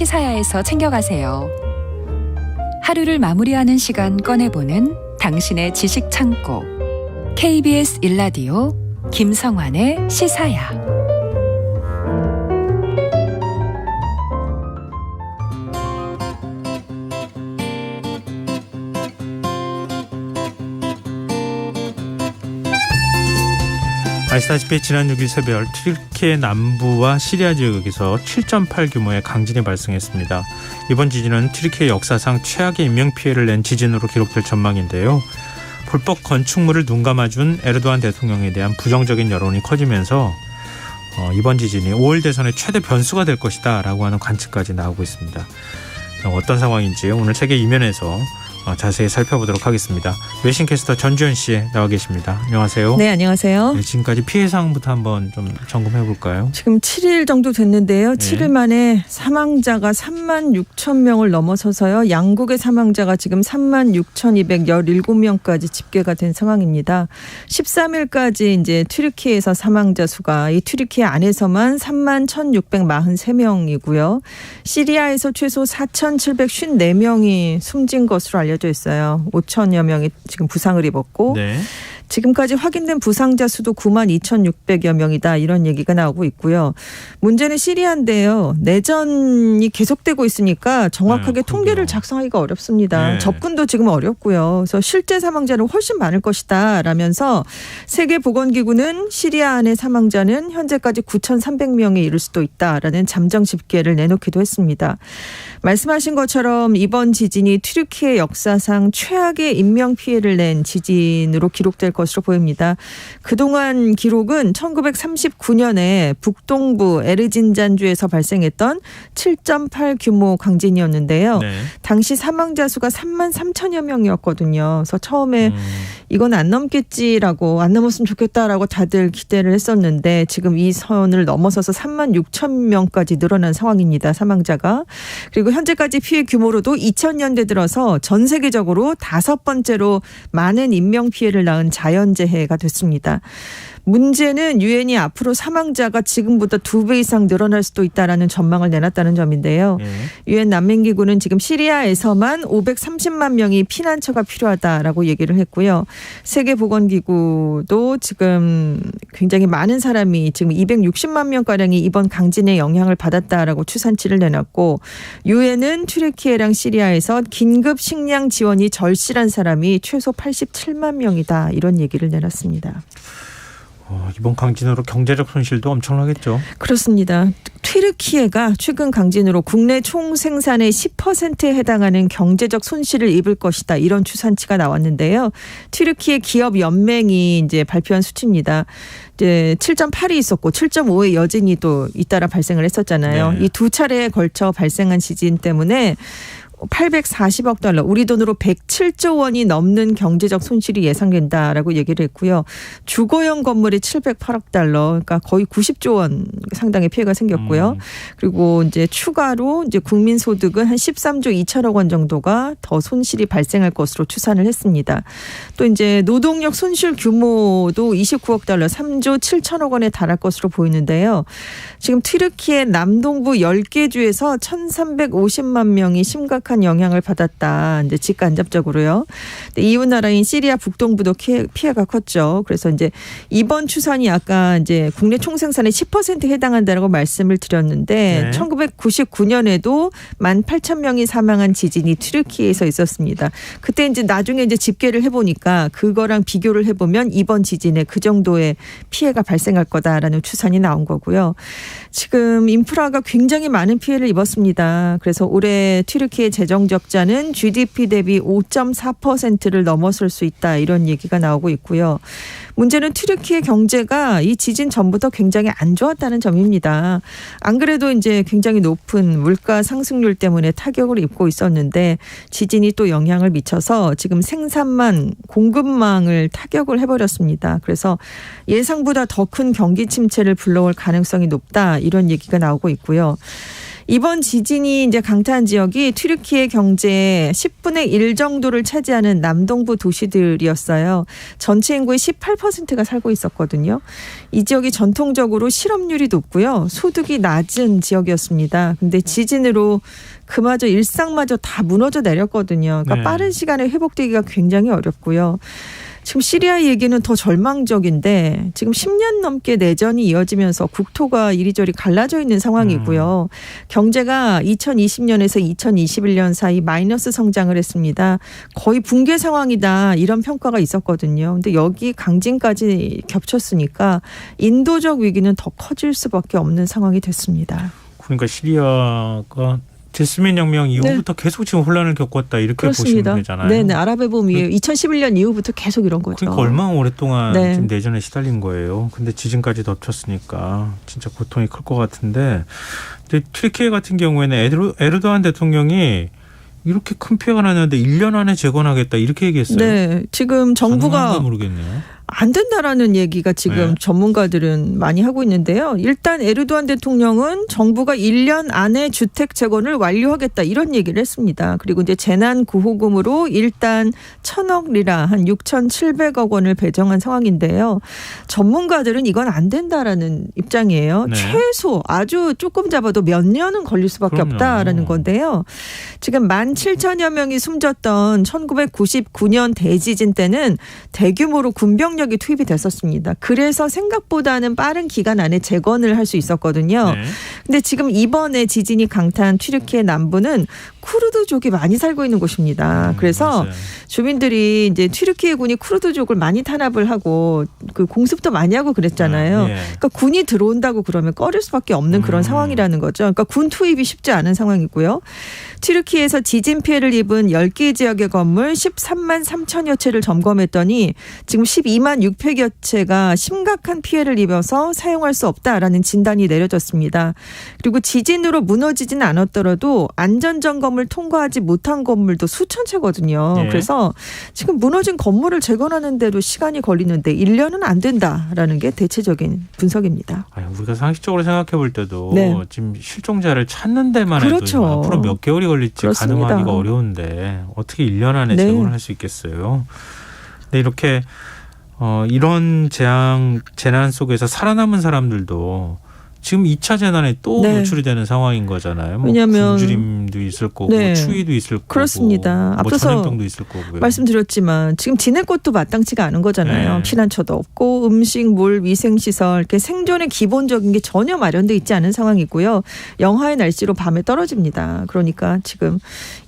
시사야에서 챙겨가세요. 하루를 마무리하는 시간 꺼내보는 당신의 지식 창고. KBS 1라디오 김성환의 시사야. 아시다시피 지난 6일 새벽 튀르키예 남부와 시리아 지역에서 7.8 규모의 강진이 발생했습니다. 이번 지진은 튀르키예 역사상 최악의 인명피해를 낸 지진으로 기록될 전망인데요. 불법 건축물을 눈감아준 에르도안 대통령에 대한 부정적인 여론이 커지면서 이번 지진이 5월 대선의 최대 변수가 될 것이다 라고 하는 관측까지 나오고 있습니다. 어떤 상황인지 오늘 세계 이면에서 자세히 살펴보도록 하겠습니다. 외신캐스터 전주현 씨 나와 계십니다. 안녕하세요. 네, 안녕하세요. 네, 지금까지 피해 사항부터 한번 좀 점검해 볼까요? 지금 7일 정도 됐는데요. 7일 만에 사망자가 3만 6천 명을 넘어서서요. 양국의 사망자가 지금 3만 6,217명까지 집계가 된 상황입니다. 13일까지 이제 튀르키예에서 사망자 수가 이 튀르키예 안에서만 3만 1,643명이고요. 시리아에서 최소 4,754명이 숨진 것으로 알려져 있어요. 5천여 명이 지금 부상을 입었고 네. 지금까지 확인된 부상자 수도 9만 2,600여 명이다. 이런 얘기가 나오고 있고요. 문제는 시리아인데요. 내전이 계속되고 있으니까 정확하게 통계를 작성하기가 어렵습니다. 네. 접근도 지금 어렵고요. 그래서 실제 사망자는 훨씬 많을 것이다 라면서 세계보건기구는 시리아 안의 사망자는 현재까지 9,300명에 이를 수도 있다라는 잠정 집계를 내놓기도 했습니다. 말씀하신 것처럼 이번 지진이 튀르키예 역사상 최악의 인명피해를 낸 지진으로 기록될 것으로 보입니다. 그동안 기록은 1939년에 북동부 에르진잔주에서 발생했던 7.8 규모 강진이었는데요. 네. 당시 사망자 수가 3만 3천여 명이었거든요. 그래서 처음에 이건 안 넘겠지라고, 안 넘었으면 좋겠다라고 다들 기대를 했었는데 지금 이 선을 넘어서서 3만 6천 명까지 늘어난 상황입니다. 사망자가. 그리고 현재까지 피해 규모로도 2000년대 들어서 전 세계적으로 5번째로 많은 인명피해를 낳은 자연재해가 됐습니다. 문제는 유엔이 앞으로 사망자가 지금보다 2배 이상 늘어날 수도 있다라는 전망을 내놨다는 점인데요. 유엔 난민기구는 지금 시리아에서만 530만 명이 피난처가 필요하다라고 얘기를 했고요. 세계보건기구도 지금 굉장히 많은 사람이 지금 260만 명가량이 이번 강진의 영향을 받았다라고 추산치를 내놨고 유엔은 튀르키예랑 시리아에서 긴급 식량 지원이 절실한 사람이 최소 87만 명이다. 이런 얘기를 내놨습니다. 이번 강진으로 경제적 손실도 엄청나겠죠. 그렇습니다. 튀르키예가 최근 강진으로 국내 총 생산의 10%에 해당하는 경제적 손실을 입을 것이다. 이런 추산치가 나왔는데요. 튀르키예 기업 연맹이 이제 발표한 수치입니다. 이제 7.8이 있었고 7.5의 여진이 또 잇따라 발생을 했었잖아요. 네. 이 두 차례에 걸쳐 발생한 지진 때문에 840억 달러, 우리 돈으로 107조 원이 넘는 경제적 손실이 예상된다라고 얘기를 했고요. 주거용 건물이 708억 달러, 그러니까 거의 90조 원 상당의 피해가 생겼고요. 그리고 이제 추가로 이제 국민 소득은 한 13조 2천억 원 정도가 더 손실이 발생할 것으로 추산을 했습니다. 또 이제 노동력 손실 규모도 29억 달러, 3조 7천억 원에 달할 것으로 보이는데요. 지금 튀르키예 남동부 10개 주에서 1,350만 명이 심각한 영향을 받았다. 이제 직간접적으로요. 이웃 나라인 시리아 북동부도 피해가 컸죠. 그래서 이제 이번 추산이 아까 이제 국내 총생산의 10%에 해당한다라고 말씀을 드렸는데 네. 1999년에도 18,000명이 사망한 지진이 튀르키예에서 있었습니다. 그때 이제 나중에 이제 집계를 해보니까 그거랑 비교를 해보면 이번 지진에 그 정도의 피해가 발생할 거다라는 추산이 나온 거고요. 지금 인프라가 굉장히 많은 피해를 입었습니다. 그래서 올해 튀르키예 재정 적자는 GDP 대비 5.4%를 넘어설 수 있다. 이런 얘기가 나오고 있고요. 문제는 튀르키예 경제가 이 지진 전부터 굉장히 안 좋았다는 점입니다. 안 그래도 이제 굉장히 높은 물가 상승률 때문에 타격을 입고 있었는데 지진이 또 영향을 미쳐서 지금 생산망, 공급망을 타격을 해버렸습니다. 그래서 예상보다 더 큰 경기 침체를 불러올 가능성이 높다. 이런 얘기가 나오고 있고요. 이번 지진이 이제 강타한 지역이 튀르키예 경제의 10분의 1 정도를 차지하는 남동부 도시들이었어요. 전체 인구의 18%가 살고 있었거든요. 이 지역이 전통적으로 실업률이 높고요. 소득이 낮은 지역이었습니다. 근데 지진으로 그마저 일상마저 다 무너져 내렸거든요. 그러니까 네. 빠른 시간에 회복되기가 굉장히 어렵고요. 지금 시리아 얘기는 더 절망적인데 지금 10년 넘게 내전이 이어지면서 국토가 이리저리 갈라져 있는 상황이고요. 경제가 2020년에서 2021년 사이 마이너스 성장을 했습니다. 거의 붕괴 상황이다 이런 평가가 있었거든요. 근데 여기 강진까지 겹쳤으니까 인도적 위기는 더 커질 수밖에 없는 상황이 됐습니다. 그러니까 시리아가 제스민 혁명 이후부터 계속 지금 혼란을 겪었다 이렇게 그렇습니다. 보시면 되잖아요. 네네. 아랍의 봄 이후 2011년 이후부터 계속 이런 거죠. 그러니까 얼마나 오랫동안 네. 지금 내전에 시달린 거예요. 근데 지진까지 덮쳤으니까 진짜 고통이 클 것 같은데, 근데 튀르키예 같은 경우에는 에르도안 대통령이 이렇게 큰 피해가 났는데 1년 안에 재건하겠다 이렇게 얘기했어요. 네, 지금 정부가 가능한가 모르겠네요. 안 된다라는 얘기가 지금 네. 전문가들은 많이 하고 있는데요. 일단 에르도안 대통령은 정부가 1년 안에 주택 재건을 완료하겠다 이런 얘기를 했습니다. 그리고 이제 재난 구호금으로 일단 1,000억 리라 한 6,700억 원을 배정한 상황인데요. 전문가들은 이건 안 된다라는 입장이에요. 네. 최소 아주 조금 잡아도 몇 년은 걸릴 수밖에 그럼요. 없다라는 건데요. 지금 17,000여 명이 숨졌던 1999년 대지진 때는 대규모로 군병력이 투입이 됐었습니다. 그래서 생각보다는 빠른 기간 안에 재건을 할 수 있었거든요. 네. 근데 지금 이번에 지진이 강타한 튀르키예 남부는 쿠르드족이 많이 살고 있는 곳입니다. 그래서 맞아요. 주민들이 이제 튀르키예군이 쿠르드족을 많이 탄압을 하고 그 공습도 많이 하고 그랬잖아요. 예. 그러니까 군이 들어온다고 그러면 꺼릴 수밖에 없는 그런 상황이라는 거죠. 그러니까 군 투입이 쉽지 않은 상황이고요. 튀르키예에서 지진 피해를 입은 10개 지역의 건물 13만 3천여 채를 점검했더니 지금 12만 600여 채가 심각한 피해를 입어서 사용할 수 없다라는 진단이 내려졌습니다. 그리고 지진으로 무너지진 않았더라도 안전점검을 통과하지 못한 건물도 수천 채거든요. 예. 그래서 지금 무너진 건물을 재건하는데도 시간이 걸리는데 1년은 안 된다라는 게 대체적인 분석입니다. 아니, 우리가 상식적으로 생각해 볼 때도 네. 지금 실종자를 찾는 데만 그렇죠. 해도 앞으로 몇 개월이 걸릴지 그렇습니다. 가늠하기가 어려운데 어떻게 1년 안에 네. 재건을 할 수 있겠어요. 근데 이렇게 이런 재난 속에서 살아남은 사람들도 지금 2차 재난에 또 네. 노출이 되는 상황인 거잖아요. 뭐 왜냐하면 굶주림도 있을 거고 네. 추위도 있을 거고 그렇습니다. 뭐 앞서서 전염병도 있을 거고요. 말씀드렸지만 지금 지낼 곳도 마땅치가 않은 거잖아요. 네. 피난처도 없고 음식, 물, 위생시설 이렇게 생존의 기본적인 게 전혀 마련돼 있지 않은 상황이고요. 영하의 날씨로 밤에 떨어집니다. 그러니까 지금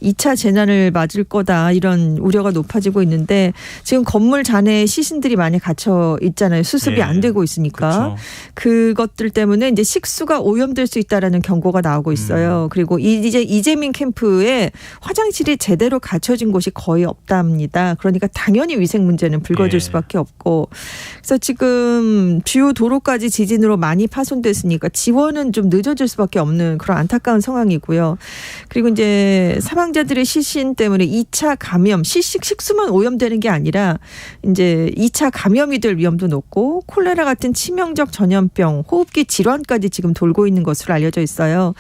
2차 재난을 맞을 거다 이런 우려가 높아지고 있는데 지금 건물 잔해에 시신들이 많이 갇혀 있잖아요. 수습이 네. 안 되고 있으니까. 그렇죠. 그것들 때문에 이제 식수가 오염될 수 있다라는 경고가 나오고 있어요. 그리고 이제 이재민 캠프에 화장실이 제대로 갖춰진 곳이 거의 없답니다. 그러니까 당연히 위생 문제는 불거질 예. 수밖에 없고, 그래서 지금 주요 도로까지 지진으로 많이 파손됐으니까 지원은 좀 늦어질 수밖에 없는 그런 안타까운 상황이고요. 그리고 이제 사망자들의 시신 때문에 2차 감염, 식수만 오염되는 게 아니라 이제 2차 감염이 될 위험도 높고 콜레라 같은 치명적 전염병, 호흡기 질환까지 지금 돌고 있는 것으로 알려져 있어요.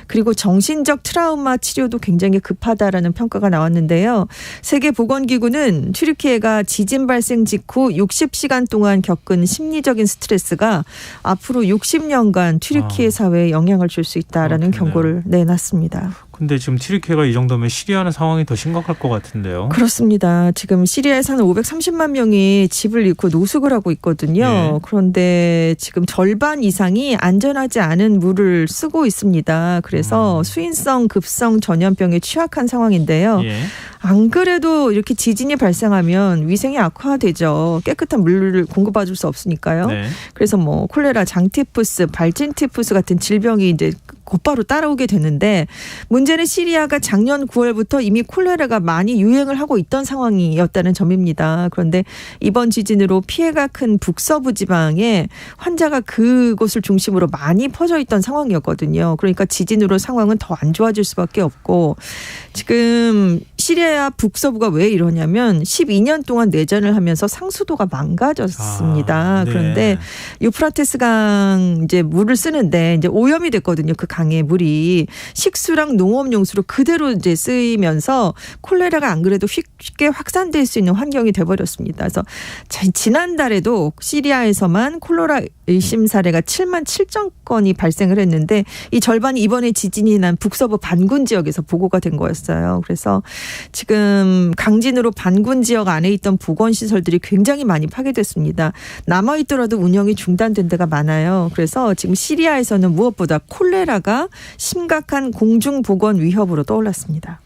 그리고 정신적 트라우마 치료도 굉장히 급하다라는 평가가 나왔는데요. 세계보건기구는 튀르키예가 지진 발생 직후 60시간 동안 겪은 심리적인 스트레스가 앞으로 60년간 튀르키예 사회에 영향을 줄 수 있다라는 그렇겠네요. 경고를 내놨습니다. 근데 지금 튀르키예가 이 정도면 시리아는 상황이 더 심각할 것 같은데요. 그렇습니다. 지금 시리아에서 한 530만 명이 집을 잃고 노숙을 하고 있거든요. 네. 그런데 지금 절반 이상이 안전하지 않은 물을 쓰고 있습니다. 그래서 수인성 급성 전염병에 취약한 상황인데요. 예. 안 그래도 이렇게 지진이 발생하면 위생이 악화되죠. 깨끗한 물을 공급받을 수 없으니까요. 네. 그래서 뭐 콜레라, 장티푸스, 발진티푸스 같은 질병이 이제 곧바로 따라오게 되는데, 문제는 시리아가 작년 9월부터 이미 콜레라가 많이 유행을 하고 있던 상황이었다는 점입니다. 그런데 이번 지진으로 피해가 큰 북서부 지방에 환자가 그곳을 중심으로 많이 퍼져 있던 상황이었거든요. 그러니까 지진으로 상황은 더 안 좋아질 수밖에 없고, 지금 시리아 북서부가 왜 이러냐면 12년 동안 내전을 하면서 상수도가 망가졌습니다. 네. 그런데 유프라테스강 이제 물을 쓰는데 이제 오염이 됐거든요. 그 강의 물이 식수랑 농업용수로 그대로 이제 쓰이면서 콜레라가 안 그래도 쉽게 확산될 수 있는 환경이 돼버렸습니다. 그래서 지난달에도 시리아에서만 콜레라 의심 사례가 7만 7천 건이 발생을 했는데 이 절반이 이번에 지진이 난 북서부 반군 지역에서 보고가 된 거였어요. 그래서 지금 강진으로 반군 지역 안에 있던 보건시설들이 굉장히 많이 파괴됐습니다. 남아있더라도 운영이 중단된 데가 많아요. 그래서 지금 시리아에서는 무엇보다 콜레라가 심각한 공중보건 위협으로 떠올랐습니다.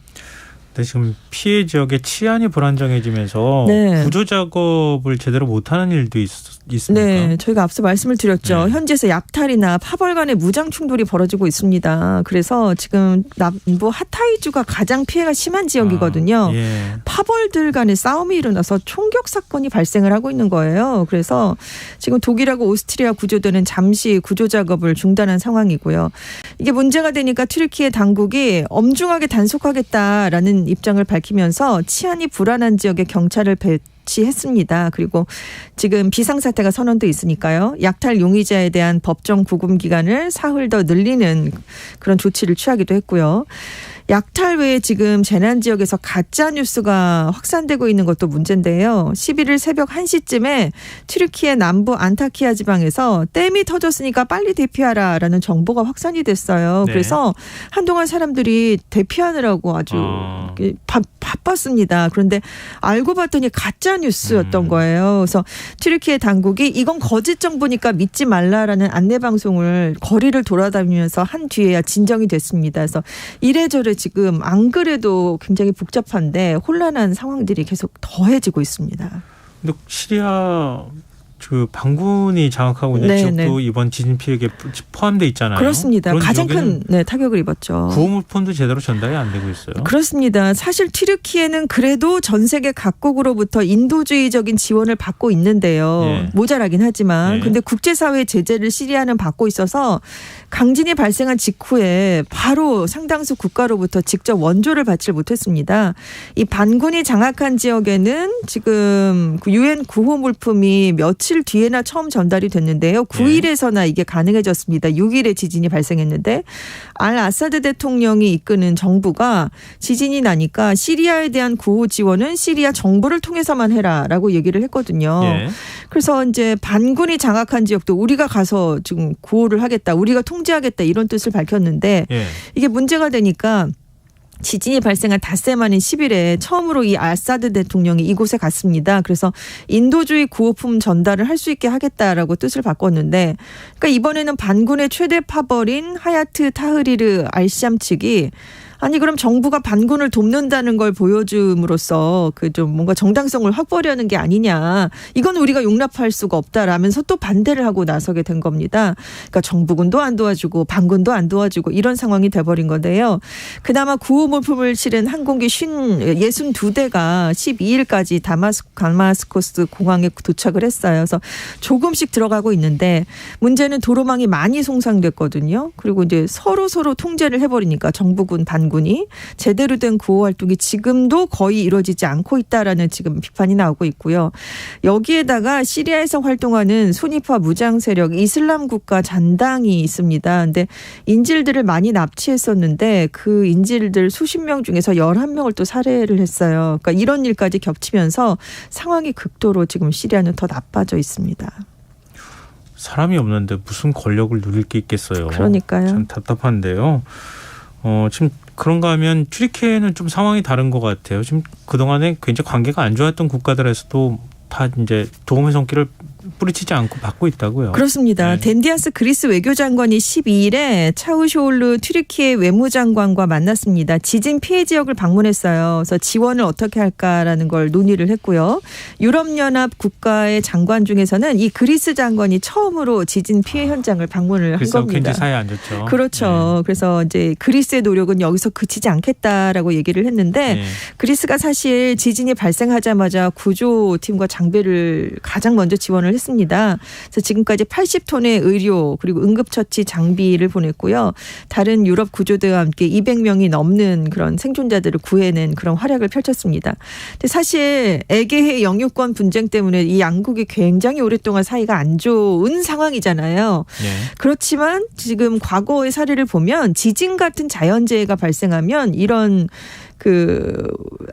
근데 지금 피해 지역의 치안이 불안정해지면서 네. 구조 작업을 제대로 못하는 일도 있습니까? 네, 저희가 앞서 말씀을 드렸죠. 네. 현지에서 약탈이나 파벌 간의 무장 충돌이 벌어지고 있습니다. 그래서 지금 남부 하타이주가 가장 피해가 심한 지역이거든요. 예. 파벌들 간의 싸움이 일어나서 총격 사건이 발생을 하고 있는 거예요. 그래서 지금 독일하고 오스트리아 구조대는 잠시 구조 작업을 중단한 상황이고요. 이게 문제가 되니까 튀르키예 당국이 엄중하게 단속하겠다라는 입장을 밝히면서 치안이 불안한 지역에 경찰을 배치했습니다. 그리고 지금 비상사태가 선언돼 있으니까요. 약탈 용의자에 대한 법정 구금 기간을 사흘 더 늘리는 그런 조치를 취하기도 했고요. 약탈 외에 지금 재난 지역에서 가짜 뉴스가 확산되고 있는 것도 문제인데요. 11일 새벽 1시쯤에 튀르키예 남부 안타키아 지방에서 댐이 터졌으니까 빨리 대피하라라는 정보가 확산이 됐어요. 네. 그래서 한동안 사람들이 대피하느라고 아주 바빴습니다. 그런데 알고 봤더니 가짜 뉴스였던 거예요. 그래서 튀르키예 당국이 이건 거짓 정보니까 믿지 말라라는 안내 방송을 거리를 돌아다니면서 한 뒤에야 진정이 됐습니다. 그래서 이래저래 지금 안 그래도 굉장히 복잡한데 혼란한 상황들이 계속 더해지고 있습니다. 근데 시리아 그 반군이 장악하고 있는 지역도 이번 지진 피해에 포함돼 있잖아요. 그렇습니다. 가장 큰 타격을 입었죠. 구호물품도 제대로 전달이 안 되고 있어요. 그렇습니다. 사실 튀르키예는 그래도 전 세계 각국으로부터 인도주의적인 지원을 받고 있는데요. 예. 모자라긴 하지만. 예. 근데 국제사회의 제재를 시리아는 받고 있어서 강진이 발생한 직후에 바로 상당수 국가로부터 직접 원조를 받지 못했습니다. 이 반군이 장악한 지역에는 지금 유엔 구호물품이 며칠 뒤에나 처음 전달이 됐는데요. 9일에서나 이게 가능해졌습니다. 6일에 지진이 발생했는데 알 아사드 대통령이 이끄는 정부가 지진이 나니까 시리아에 대한 구호 지원은 시리아 정부를 통해서만 해라라고 얘기를 했거든요. 예. 그래서 이제 반군이 장악한 지역도 우리가 가서 지금 구호를 하겠다. 우리가 통제하겠다 이런 뜻을 밝혔는데 예. 이게 문제가 되니까 지진이 발생한 닷새 만인 10일에 처음으로 이 아사드 대통령이 이곳에 갔습니다. 그래서 인도주의 구호품 전달을 할 수 있게 하겠다라고 뜻을 바꿨는데 그러니까 이번에는 반군의 최대 파벌인 하야트 타흐리르 알샴 측이 아니 그럼 정부가 반군을 돕는다는 걸 보여줌으로써 그 좀 뭔가 정당성을 확보하려는 게 아니냐. 이건 우리가 용납할 수가 없다라면서 또 반대를 하고 나서게 된 겁니다. 그러니까 정부군도 안 도와주고 반군도 안 도와주고 이런 상황이 돼버린 건데요. 그나마 구호물품을 실은 항공기 62대가 12일까지 다마스코스 공항에 도착을 했어요. 그래서 조금씩 들어가고 있는데 문제는 도로망이 많이 손상됐거든요. 그리고 이제 서로 통제를 해버리니까 정부군 반군이 제대로 된 구호 활동이 지금도 거의 이루어지지 않고 있다라는 지금 비판이 나오고 있고요. 여기에다가 시리아에서 활동하는 순위파 무장 세력 이슬람 국가 잔당이 있습니다. 근데 인질들을 많이 납치했었는데 그 인질들 수십 명 중에서 11명을 또 살해를 했어요. 그러니까 이런 일까지 겹치면서 상황이 극도로 지금 시리아는 더 나빠져 있습니다. 사람이 없는데 무슨 권력을 누릴 게 있겠어요. 그러니까요. 참 답답한데요. 지금 그런가 하면 튀르키예는 좀 상황이 다른 것 같아요. 지금 그동안에 굉장히 관계가 안 좋았던 국가들에서도 다 이제 도움의 손길을 뿌리치지 않고 받고 있다고요. 그렇습니다. 네. 덴디아스 그리스 외교장관이 12일에 차우쇼올루 튀르키예 외무장관과 만났습니다. 지진 피해 지역을 방문했어요. 그래서 지원을 어떻게 할까라는 걸 논의를 했고요. 유럽연합 국가의 장관 중에서는 이 그리스 장관이 처음으로 지진 피해 현장을 방문을 한 겁니다. 굉장히 사이 안 좋죠. 그렇죠. 네. 그래서 이제 그리스의 노력은 여기서 그치지 않겠다라고 얘기를 했는데 네. 그리스가 사실 지진이 발생하자마자 구조팀과 장비를 가장 먼저 지원을 했습니다. 그래서 지금까지 80톤의 의료 그리고 응급처치 장비를 보냈고요. 다른 유럽 구조대와 함께 200명이 넘는 그런 생존자들을 구해낸 그런 활약을 펼쳤습니다. 근데 사실 에게해 영유권 분쟁 때문에 이 양국이 굉장히 오랫동안 사이가 안 좋은 상황이잖아요. 네. 그렇지만 지금 과거의 사례를 보면 지진 같은 자연재해가 발생하면 이런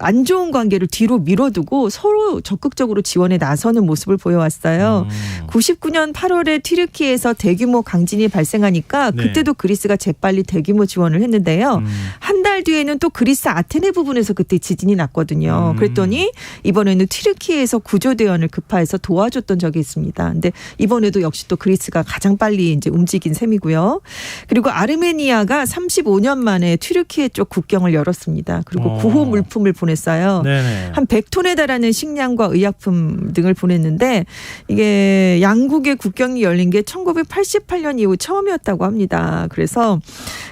안 좋은 관계를 뒤로 밀어두고 서로 적극적으로 지원에 나서는 모습을 보여왔어요. 99년 8월에 튀르키예에서 대규모 강진이 발생하니까 그때도 그리스가 재빨리 대규모 지원을 했는데요. 한 달 뒤에는 또 그리스 아테네 부분에서 그때 지진이 났거든요. 그랬더니 이번에는 튀르키예에서 구조대원을 급파해서 도와줬던 적이 있습니다. 근데 이번에도 역시 또 그리스가 가장 빨리 이제 움직인 셈이고요. 그리고 아르메니아가 35년 만에 튀르키예 쪽 국경을 열었습니다. 그리고 구호 물품을 보냈어요. 네네. 한 100톤에 달하는 식량과 의약품 등을 보냈는데 이게 양국의 국경이 열린 게 1988년 이후 처음이었다고 합니다. 그래서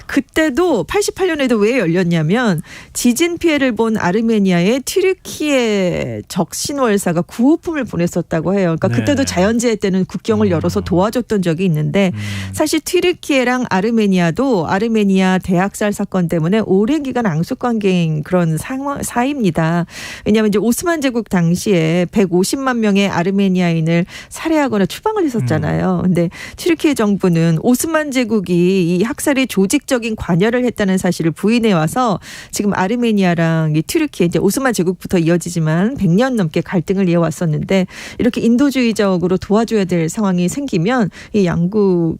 그때도 88년에도 왜 열렸냐면 지진 피해를 본 아르메니아의 튀르키예 적신월사가 구호품을 보냈었다고 해요. 그러니까 그때도 자연재해 때는 국경을 열어서 도와줬던 적이 있는데 사실 튀르키예랑 아르메니아도 아르메니아 대학살 사건 때문에 오랜 기간 앙숙관계인 그런 사이입니다. 왜냐하면 이제 오스만 제국 당시에 150만 명의 아르메니아인을 살해하거나 추방을 했었잖아요. 근데 튀르키예 정부는 오스만 제국이 이 학살에 조직적인 관여를 했다는 사실을 부인해 와서 지금 아르메니아랑 이 튀르키예 이제 오스만 제국부터 이어지지만 100년 넘게 갈등을 이어왔었는데 이렇게 인도주의적으로 도와줘야 될 상황이 생기면 이 양국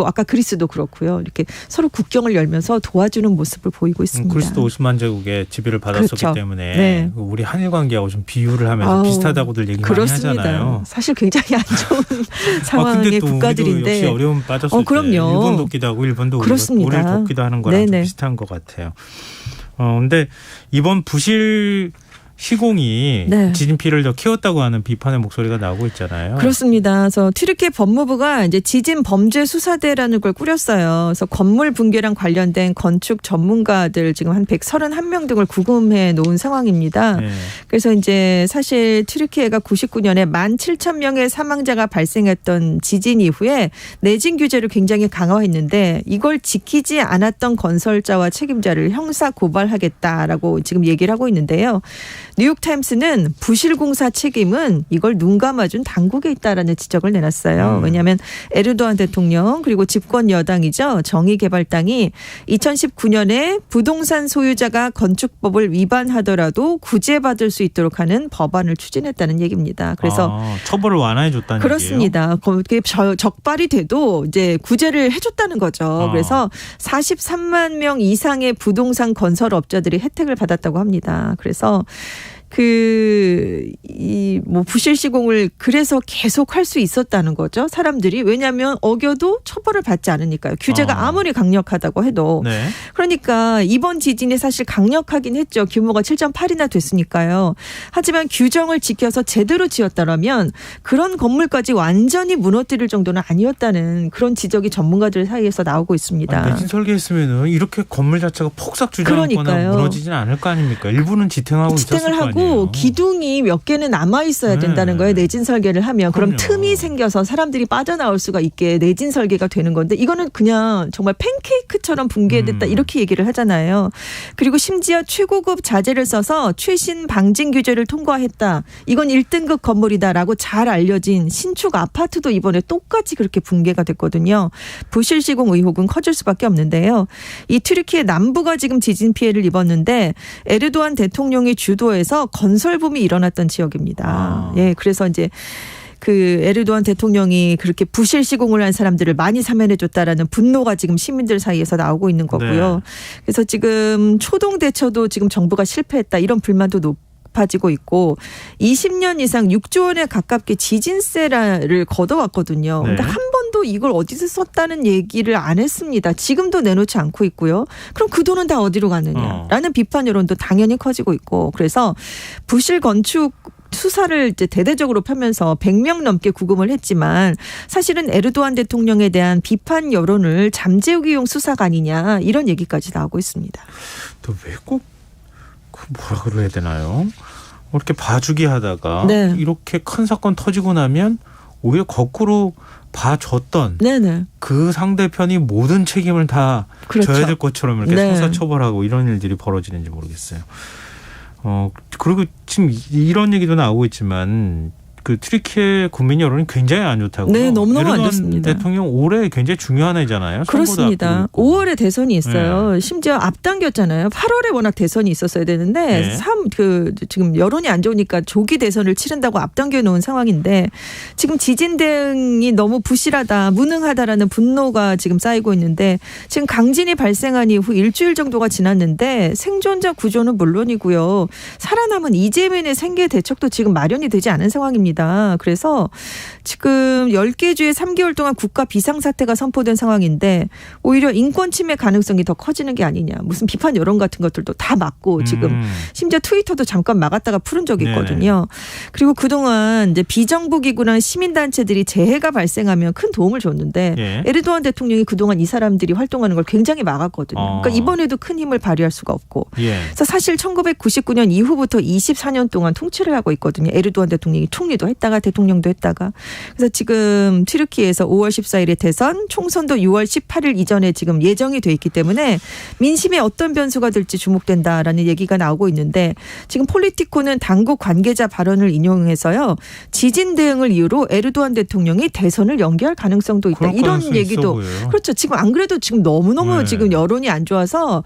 아까 그리스도 그렇고요. 이렇게 서로 국경을 열면서 도와주는 모습을 보이고 있습니다. 그리스도 오스만 제국의 지배를 받았었기 그렇죠. 때문에 네. 우리 한일 관계하고 좀 비유를 하면서 비슷하다고들 얘기 그렇습니다. 많이 하잖아요. 사실 굉장히 안 좋은 상황의 근데 또 국가들인데. 우리도 역시 어려움 빠졌을 때 그럼요. 일본 돕기도 하고 일본도 그렇습니다. 우리를 돕기도 하는 거랑 좀 네네. 비슷한 것 같아요. 근데 이번 부실 시공이 네. 지진 피해를 더 키웠다고 하는 비판의 목소리가 나오고 있잖아요. 그렇습니다. 그래서 튀르키예 법무부가 이제 지진 범죄 수사대라는 걸 꾸렸어요. 그래서 건물 붕괴랑 관련된 건축 전문가들 지금 한 131명 등을 구금해 놓은 상황입니다. 네. 그래서 이제 사실 튀르키예가 99년에 17,000명의 사망자가 발생했던 지진 이후에 내진 규제를 굉장히 강화했는데 이걸 지키지 않았던 건설자와 책임자를 형사 고발하겠다라고 지금 얘기를 하고 있는데요. 뉴욕타임스는 부실공사 책임은 이걸 눈 감아준 당국에 있다라는 지적을 내놨어요. 왜냐하면 에르도안 대통령 그리고 집권 여당이죠. 정의개발당이 2019년에 부동산 소유자가 건축법을 위반하더라도 구제받을 수 있도록 하는 법안을 추진했다는 얘기입니다. 그래서 처벌을 완화해줬다는 그렇습니다. 그게 적발이 돼도 이제 구제를 해줬다는 거죠. 그래서 43만 명 이상의 부동산 건설업자들이 혜택을 받았다고 합니다. 그래서 부실 시공을 그래서 계속 할 수 있었다는 거죠. 사람들이. 왜냐하면 어겨도 처벌을 받지 않으니까요. 규제가 아무리 강력하다고 해도. 네. 그러니까 이번 지진이 사실 강력하긴 했죠. 규모가 7.8이나 됐으니까요. 하지만 규정을 지켜서 제대로 지었다면 그런 건물까지 완전히 무너뜨릴 정도는 아니었다는 그런 지적이 전문가들 사이에서 나오고 있습니다. 내진 설계했으면 이렇게 건물 자체가 폭삭 주저앉거나 무너지진 않을 거 아닙니까? 일부는 지탱하고 있었을 거 아니에요. 하고 기둥이 몇 개는 남아 있어야 된다는 거예요. 내진 설계를 하면. 그럼 틈이 생겨서 사람들이 빠져나올 수가 있게 내진 설계가 되는 건데 이거는 그냥 정말 팬케이크처럼 붕괴됐다 이렇게 얘기를 하잖아요. 그리고 심지어 최고급 자재를 써서 최신 방진 규제를 통과했다. 이건 1등급 건물이다라고 잘 알려진 신축 아파트도 이번에 똑같이 그렇게 붕괴가 됐거든요. 부실 시공 의혹은 커질 수밖에 없는데요. 이 튀르키예 남부가 지금 지진 피해를 입었는데 에르도안 대통령이 주도해서 건설붐이 일어났던 지역입니다. 예, 그래서 이제 에르도안 대통령이 그렇게 부실 시공을 한 사람들을 많이 사면해줬다라는 분노가 지금 시민들 사이에서 나오고 있는 거고요. 네. 그래서 지금 초동 대처도 지금 정부가 실패했다 이런 불만도 높아지고 있고 20년 이상 6조 원에 가깝게 지진세를 걷어왔거든요. 그런데 한 번도 이걸 어디서 썼다는 얘기를 안 했습니다. 지금도 내놓지 않고 있고요. 그럼 그 돈은 다 어디로 가느냐라는 비판 여론도 당연히 커지고 있고 그래서 부실 건축 수사를 이제 대대적으로 펴면서 100명 넘게 구금을 했지만 사실은 에르도안 대통령에 대한 비판 여론을 잠재우기용 수사가 아니냐 이런 얘기까지 나오고 있습니다. 또 왜 꼭 뭐라 그래야 되나요? 이렇게 봐주기 하다가 이렇게 큰 사건 터지고 나면 오히려 거꾸로 봐줬던 네네. 그 상대편이 모든 책임을 다 그렇죠. 져야 될 것처럼 이렇게 네. 형사처벌하고 이런 일들이 벌어지는지 모르겠어요. 그리고 지금 이런 얘기도 나오고 있지만 그 튀르키예 국민 여론이 굉장히 안 좋다고요. 네, 너무너무 안 에르도안 좋습니다. 대통령 올해 굉장히 중요한 해잖아요. 그렇습니다. 5월에 대선이 있어요. 심지어 앞당겼잖아요. 8월에 워낙 대선이 있었어야 되는데 네. 지금 여론이 안 좋으니까 조기 대선을 치른다고 앞당겨 놓은 상황인데 지금 지진 대응이 너무 부실하다, 무능하다라는 분노가 지금 쌓이고 있는데 지금 강진이 발생한 이후 일주일 정도가 지났는데 생존자 구조는 물론이고요. 살아남은 이재민의 생계 대책도 지금 마련이 되지 않은 상황입니다. 그래서 지금 10개 주에 3개월 동안 국가 비상사태가 선포된 상황인데 오히려 인권 침해 가능성이 더 커지는 게 아니냐. 무슨 비판 여론 같은 것들도 다 막고 지금 심지어 트위터도 잠깐 막았다가 풀은 적이 있거든요. 그리고 그동안 이제 비정부 기구나 시민단체들이 재해가 발생하면 큰 도움을 줬는데 예. 에르도안 대통령이 그동안 이 사람들이 활동하는 걸 굉장히 막았거든요. 그러니까 이번에도 큰 힘을 발휘할 수가 없고. 예. 그래서 사실 1999년 이후부터 24년 동안 통치를 하고 있거든요. 에르도안 대통령이 총리도 했다가 대통령도 했다가. 그래서 지금 튀르키예에서 5월 14일에 대선, 총선도 6월 18일 이전에 지금 예정이 돼 있기 때문에 민심에 어떤 변수가 될지 주목된다라는 얘기가 나오고 있는데 지금 폴리티코는 당국 관계자 발언을 인용해서요. 지진 대응을 이유로 에르도안 대통령이 대선을 연기할 가능성도 있다. 그럴 이런 가능성이 얘기도. 있어 보여요. 그렇죠. 지금 안 그래도 지금 너무너무 네. 지금 여론이 안 좋아서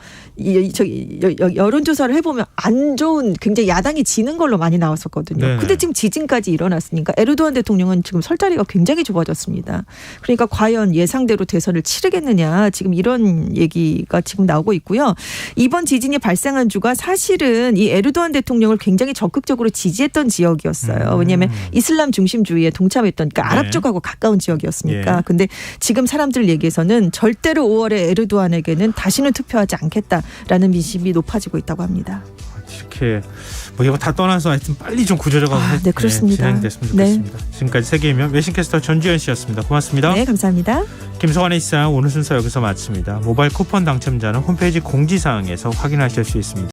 여론조사를 해보면 안 좋은 굉장히 야당이 지는 걸로 많이 나왔었거든요. 네. 근데 지금 지진까지 일어났으니까 에르도안 대통령은 지금 설 자리가 굉장히 좁아졌습니다. 그러니까 과연 예상대로 대선을 치르겠느냐 지금 이런 얘기가 지금 나오고 있고요. 이번 지진이 발생한 주가 사실은 이 에르도안 대통령을 굉장히 적극적으로 지지했던 지역이었어요. 왜냐하면 이슬람 중심주의에 동참했던 그러니까 네. 아랍 쪽하고 가까운 지역이었으니까. 예. 근데 지금 사람들 얘기에서는 절대로 5월에 에르도안에게는 다시는 투표하지 않겠다라는 민심이 높아지고 있다고 합니다. 이렇게 뭐 이거 다 떠나서 하여튼 빨리 좀 구조조정 네, 그렇습니다. 진행됐으면 좋겠습니다. 지금까지 세계이면 외신캐스터 전주현 씨였습니다. 고맙습니다. 네, 감사합니다. 김성환의 시사 오늘 순서 여기서 마칩니다. 모바일 쿠폰 당첨자는 홈페이지 공지사항에서 확인하실 수 있습니다.